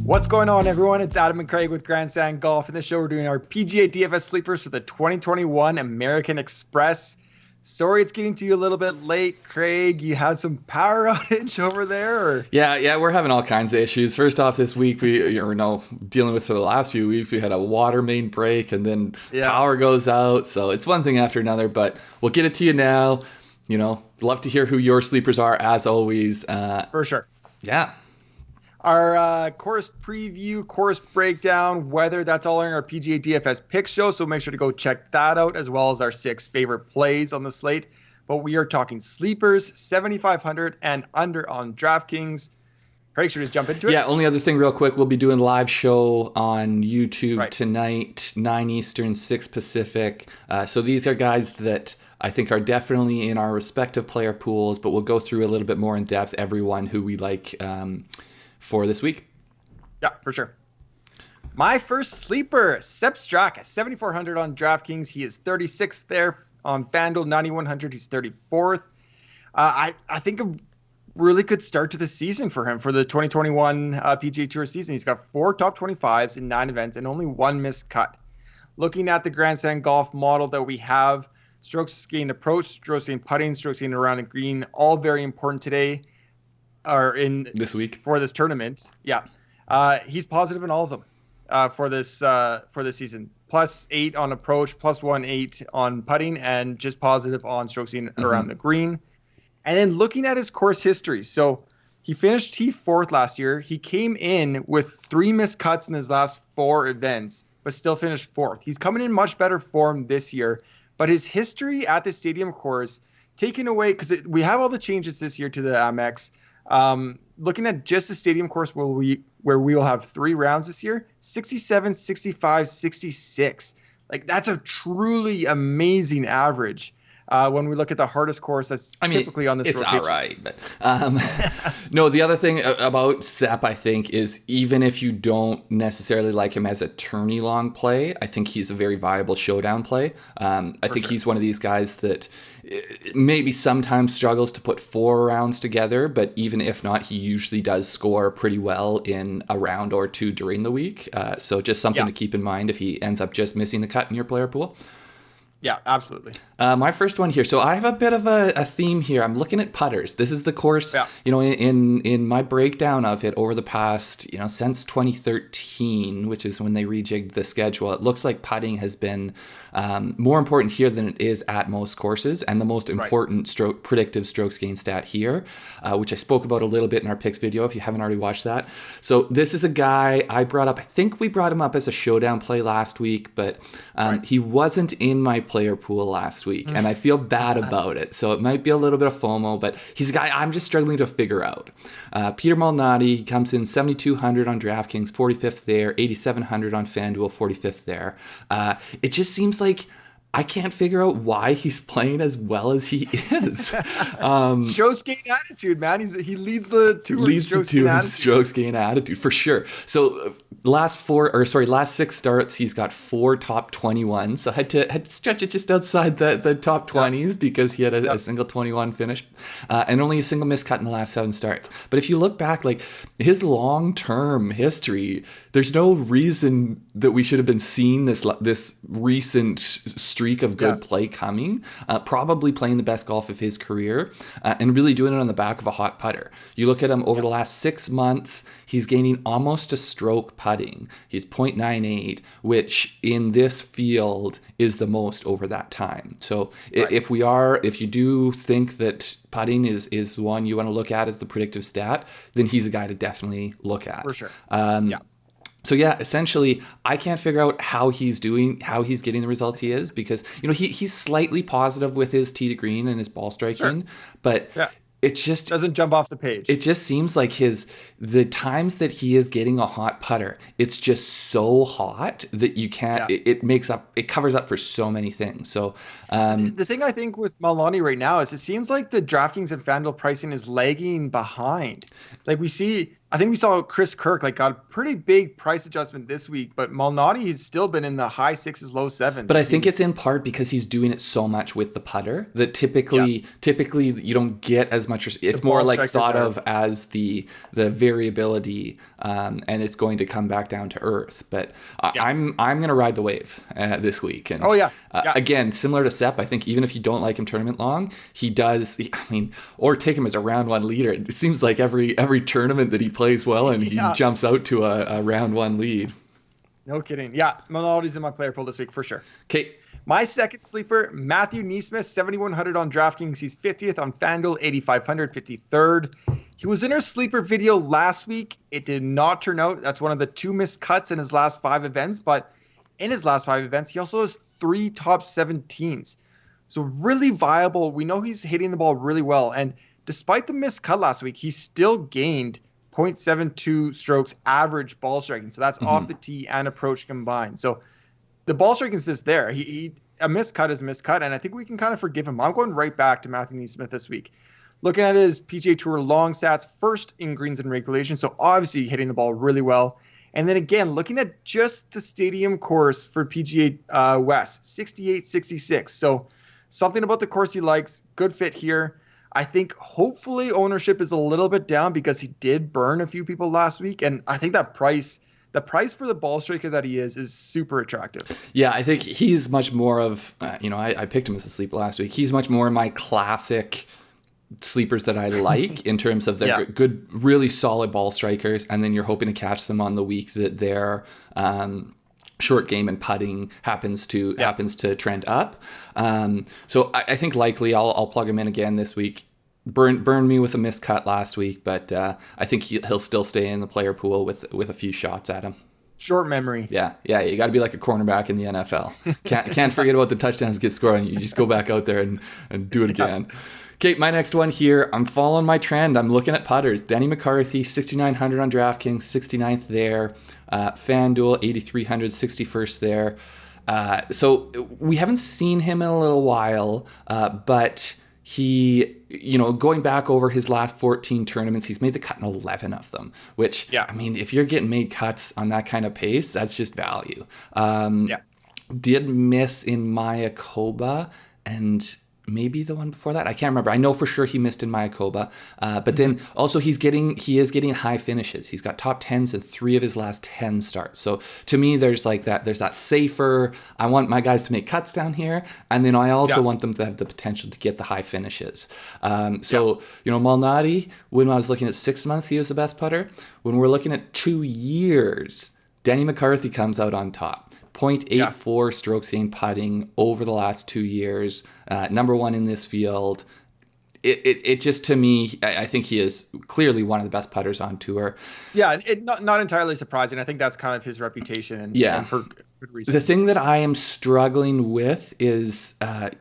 What's going on, everyone? It's Adam and Craig with Grandstand Golf. In this show, we're doing our PGA DFS Sleepers for the 2021 American Express. Sorry it's getting to you a little bit late, Craig. You had some power outage over there? Or? Yeah, we're having all kinds of issues. First off, this week dealing with for the last few weeks, we had a water main break and then power goes out. So it's one thing after another, but we'll get it to you now. Love to hear who your sleepers are, as always. For sure. Yeah. Our course preview, course breakdown, weather, that's all in our PGA DFS pick show. So make sure to go check that out, as well as our 6 favorite plays on the slate. But we are talking sleepers, 7,500 and under on DraftKings. Craig, should we just jump into it? Yeah, only other thing real quick, we'll be doing a live show on YouTube tonight, 9 Eastern, 6 Pacific. So these are guys that I think are definitely in our respective player pools, but we'll go through a little bit more in depth, everyone who we like for this week. Yeah, for sure. My first sleeper, Sepp Straka, 7,400 on DraftKings. He is 36th there on FanDuel, 9,100. He's 34th. I think a really good start to the season for him for the 2021 PGA Tour season. He's got 4 top 25s in 9 events and only 1 missed cut. Looking at the Grandstand Golf model that we have, strokes gained approach, strokes gained putting, strokes gained around the green, all very important today. Or in this week for this tournament. Yeah. He's positive in all of them for this season. +8 on approach, +1.8 on putting, and just positive on strokes around the green. And then looking at his course history. So he finished T4th last year. He came in with 3 missed cuts in his last 4 events, but still finished 4th. He's coming in much better form this year, but his history at the stadium course, taken away, because we have all the changes this year to the Amex. Looking at just the stadium course where we will have 3 rounds this year, 67, 65, 66. Like, that's a truly amazing average. When we look at the hardest course, typically on this rotation. It's all right. But no, the other thing about Sepp, I think, is even if you don't necessarily like him as a tourney-long play, I think he's a very viable showdown play. I think he's one of these guys that maybe sometimes struggles to put 4 rounds together, but even if not, he usually does score pretty well in a round or 2 during the week. So just something to keep in mind if he ends up just missing the cut in your player pool. Yeah, absolutely. My first one here. So I have a bit of a theme here. I'm looking at putters. This is the course, in my breakdown of it over the past, since 2013, which is when they rejigged the schedule, it looks like putting has been more important here than it is at most courses, and the most important predictive strokes gain stat here, which I spoke about a little bit in our picks video if you haven't already watched that. So this is a guy I brought up. I think we brought him up as a showdown play last week, but he wasn't in my player pool last week, and I feel bad about it. So it might be a little bit of FOMO, but he's a guy I'm just struggling to figure out. Peter Malnati, he comes in 7,200 on DraftKings, 45th there, 8,700 on FanDuel, 45th there. It just seems like I can't figure out why he's playing as well as he is. Strokes gain attitude, man. He leads the tour. Strokes gain attitude for sure. So last 6 starts, he's got 4 top 21. So had to stretch it just outside the top 20s because he had a single 21 finish, and only a single missed cut in the last 7 starts. But if you look back, like his long-term history, there's no reason that we should have been seeing this recent streak of good play coming, probably playing the best golf of his career, and really doing it on the back of a hot putter. You look at him over the last 6 months, he's gaining almost a stroke putting. He's 0.98, which in this field is the most over that time. So if you do think that putting is one you want to look at as the predictive stat, then he's a guy to definitely look at. For sure. So yeah, essentially, I can't figure out how he's getting the results he is, because he's slightly positive with his tee to green and his ball striking, but it just doesn't jump off the page. It just seems like the times that he is getting a hot putter, it's just so hot that you can't. It covers up for so many things. So the thing I think with Malnati right now is it seems like the DraftKings and FanDuel pricing is lagging behind. Like we see. I think we saw Chris Kirk got a pretty big price adjustment this week, but Malnati has still been in the high 6s, low 7s. But I think it's in part because he's doing it so much with the putter that typically you don't get as much. It's more thought of as the variability, and it's going to come back down to earth. But I'm going to ride the wave this week. And again, similar to Sepp, I think even if you don't like him tournament long, he does. Or take him as a round 1 leader. It seems like every tournament that he plays well and he jumps out to a round 1 lead. No kidding. Yeah, Malnati's in my player pool this week for sure. Okay. My second sleeper, Matthew NeSmith, 7,100 on DraftKings. He's 50th on FanDuel, 8,500, 53rd. He was in our sleeper video last week. It did not turn out. That's one of the 2 missed cuts in his last 5 events. But in his last 5 events, he also has 3 top 17s. So really viable. We know he's hitting the ball really well. And despite the missed cut last week, he still gained 0.72 strokes average ball striking. So that's off the tee and approach combined. So the ball striking is just there. A missed cut is a missed cut, and I think we can kind of forgive him. I'm going right back to Matthew NeSmith this week. Looking at his PGA Tour long stats, first in greens and regulation, so obviously hitting the ball really well. And then again, looking at just the stadium course for PGA West, 68, 66. So something about the course he likes, good fit here. I think hopefully ownership is a little bit down because he did burn a few people last week. And I think that the price for the ball striker that he is super attractive. Yeah, I think he's much more of, I picked him as a sleeper last week. He's much more my classic sleepers that I like in terms of they're good, really solid ball strikers. And then you're hoping to catch them on the week that they're short game and putting happens to trend up. So I think likely I'll plug him in again this week. Burned me with a missed cut last week, but I think he'll still stay in the player pool with a few shots at him. Short memory. Yeah. You got to be like a cornerback in the NFL. Can't forget about the touchdowns get scored, and you just go back out there and do it again. Okay, my next one here. I'm following my trend. I'm looking at putters. Denny McCarthy, 6,900 on DraftKings, 69th there. FanDuel, 8,300, 61st there. So we haven't seen him in a little while, but he, going back over his last 14 tournaments, he's made the cut in 11 of them, which, if you're getting made cuts on that kind of pace, that's just value. Did miss in Mayakoba and maybe the one before that. I can't remember. I know for sure he missed in Mayakoba. But then also he is getting high finishes. He's got top 10s in 3 of his last 10 starts. So to me, there's that safer, I want my guys to make cuts down here. And then I also want them to have the potential to get the high finishes. Malnati, when I was looking at 6 months, he was the best putter. When we're looking at 2 years, Denny McCarthy comes out on top. 0.84 strokes gained putting over the last 2 years. Number 1 in this field. It just, to me, I think he is clearly one of the best putters on tour. Yeah, not entirely surprising. I think that's kind of his reputation, and for good reason. The thing that I am struggling with is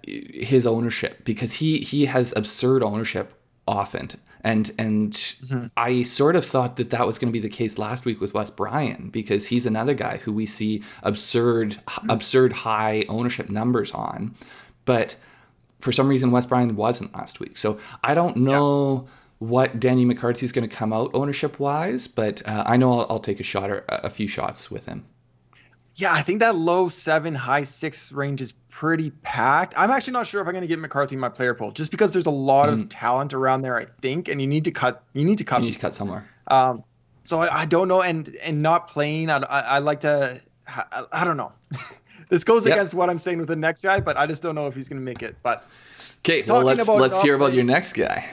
his ownership, because he has absurd ownership often. And I sort of thought that was going to be the case last week with Wes Bryan, because he's another guy who we see absurd high ownership numbers on. But for some reason, Wes Bryan wasn't last week. So I don't know what Denny McCarthy is going to come out ownership-wise, but I know I'll take a shot or a few shots with him. Yeah, I think that low 7, high 6 range is pretty packed. I'm actually not sure if I'm going to get McCarthy in my player pool, just because there's a lot of talent around there, I think, and you need to cut. You need to cut somewhere. So I don't know, and not playing. I like to. I don't know. This goes against what I'm saying with the next guy, but I just don't know if he's going to make it. But okay, well let's hear about your next guy.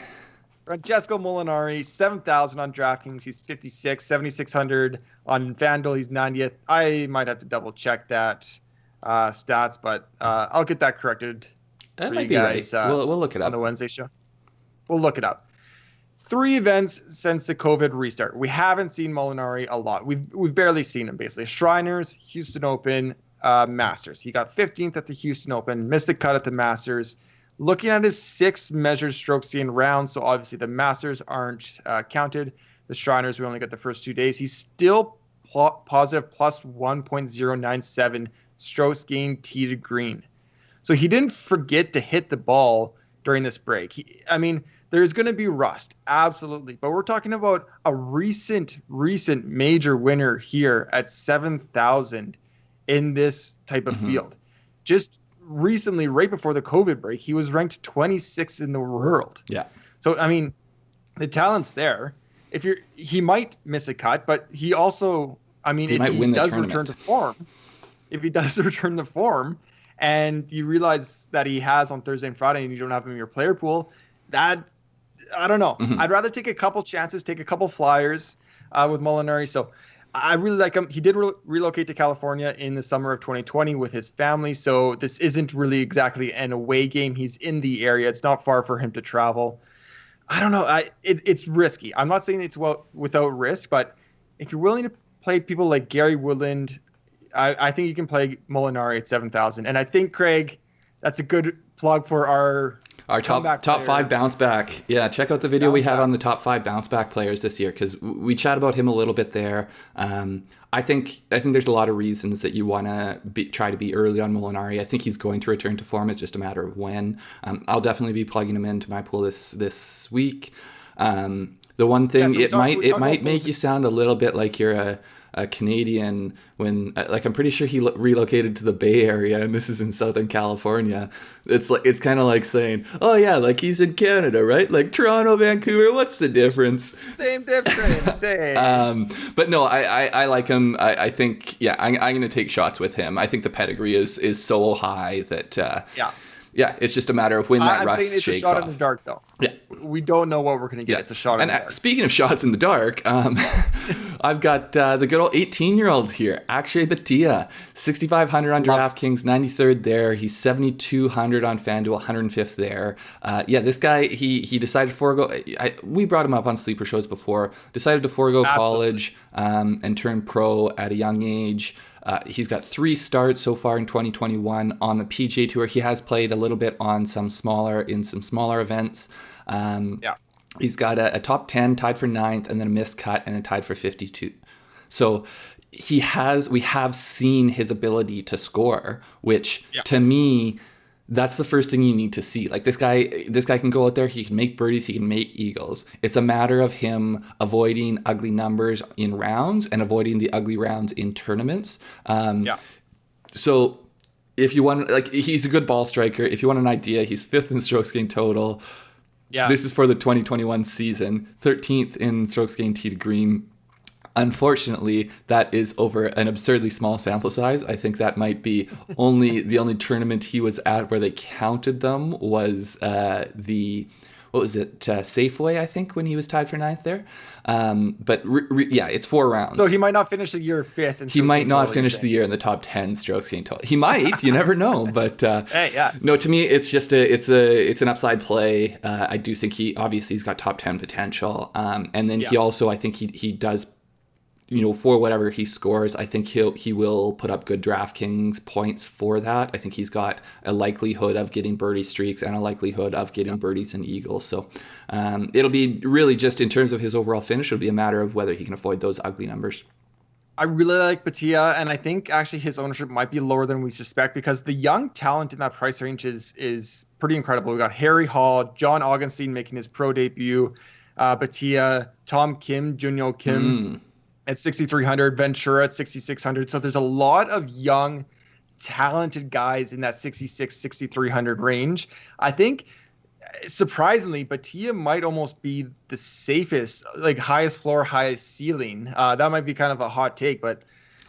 Francesco Molinari, 7,000 on DraftKings. He's 56, 7,600 on FanDuel. He's 90th. I might have to double check that stats, but I'll get that corrected. That might be guys, right. We'll look it up on the Wednesday show. We'll look it up. 3 events since the COVID restart. We haven't seen Molinari a lot. We've barely seen him, basically. Shriners, Houston Open, Masters. He got 15th at the Houston Open, missed a cut at the Masters. Looking at his 6 measured strokes gained rounds, so obviously the Masters aren't counted. The Shriners, we only got the first 2 days. He's still positive plus 1.097 strokes gained tee to green. So he didn't forget to hit the ball during this break. There's going to be rust, absolutely. But we're talking about a recent major winner here at 7,000 in this type of field. Just recently, right before the COVID break, he was ranked 26th in the world. Yeah. So, I mean, the talent's there. He might miss a cut, but he also, I mean, if he does return to form, and you realize that he has on Thursday and Friday, and you don't have him in your player pool, that, I don't know. I'd rather take a couple chances, take a couple flyers with Molinari. So I really like him. He did relocate to California in the summer of 2020 with his family. So this isn't really exactly an away game. He's in the area. It's not far for him to travel. I don't know. It's risky. I'm not saying it's without risk, but if you're willing to play people like Gary Woodland, I think you can play Molinari at 7,000. And I think, Craig, that's a good plug for our top 5 bounce back. Yeah, check out the video we had on the top 5 bounce back players this year, because we chat about him a little bit there. I think there's a lot of reasons that you want to try to be early on Molinari. I think he's going to return to form. It's just a matter of when. I'll definitely be plugging him into my pool this week. The one thing, it might make you sound a little bit like you're a Canadian when, like, I'm pretty sure he relocated to the Bay Area, and this is in Southern California. It's kind of like saying, oh yeah, like he's in Canada, right? Like Toronto, Vancouver, what's the difference? Same difference. Hey. But no, I like him. I think, yeah, I'm going to take shots with him. I think the pedigree is so high that yeah, it's just a matter of when that rust shakes off. I'm saying it's a shot in the dark, though. Yeah. We don't know what we're going to get. Yeah. It's a shot in the dark. And speaking of shots in the dark, I've got the good old 18-year-old here, Akshay Bhatia, 6,500 on DraftKings, 93rd there. He's 7,200 on FanDuel, 105th there. This guy, he decided to forego. We brought him up on Sleeper shows before. Decided to forego college and turn pro at a young age. He's got 3 starts so far in 2021 on the PGA Tour. He has played a little bit on some smaller events. He's got a top 10 tied for 9th, and then a missed cut and a tied for 52. So we have seen his ability to score, which to me, that's the first thing you need to see. Like, this guy can go out there, he can make birdies, he can make eagles. It's a matter of him avoiding ugly numbers in rounds and avoiding the ugly rounds in tournaments. So if you want, like, he's a good ball striker. If you want an idea, he's 5th in strokes gained total. Yeah. This is for the 2021 season, 13th in strokes gained tee to green. Unfortunately, that is over an absurdly small sample size. I think that might be the only tournament he was at where they counted them was Safeway, I think, when he was tied for 9th there. But it's 4 rounds. So he might not finish the year 5th. He might not finish the year in the top 10 strokes gained total. He might, you never know. But no, to me, it's just it's an upside play. I do think he's got top 10 potential. And then he also, I think he does, for whatever he scores, I think he will put up good DraftKings points for that. I think he's got a likelihood of getting birdie streaks and a likelihood of getting birdies and eagles. So it'll be really just in terms of his overall finish, it'll be a matter of whether he can avoid those ugly numbers. I really like Bhatia, and I think actually his ownership might be lower than we suspect, because the young talent in that price range is pretty incredible. We got Harry Hall, John Augenstein making his pro debut, Bhatia, Tom Kim, Junyo Kim at 6,300, Ventura at 6,600. So there's a lot of young, talented guys in that 6,600, 6,300 range. I think, surprisingly, Bhatia might almost be the safest, like highest floor, highest ceiling. That might be kind of a hot take, but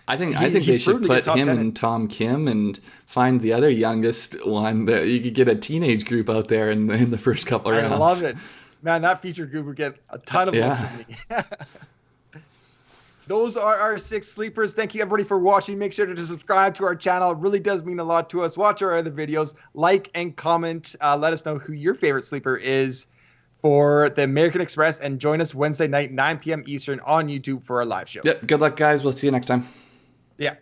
I think they should put him and Tom Kim and find the other youngest one that you could get a teenage group out there in the first couple rounds. I love it. Man, that featured group would get a ton of looks from me. Those are our 6 sleepers. Thank you, everybody, for watching. Make sure to subscribe to our channel. It really does mean a lot to us. Watch our other videos. Like and comment. Let us know who your favorite sleeper is for the American Express. And join us Wednesday night, 9 p.m. Eastern on YouTube for our live show. Yep. Good luck, guys. We'll see you next time. Yeah.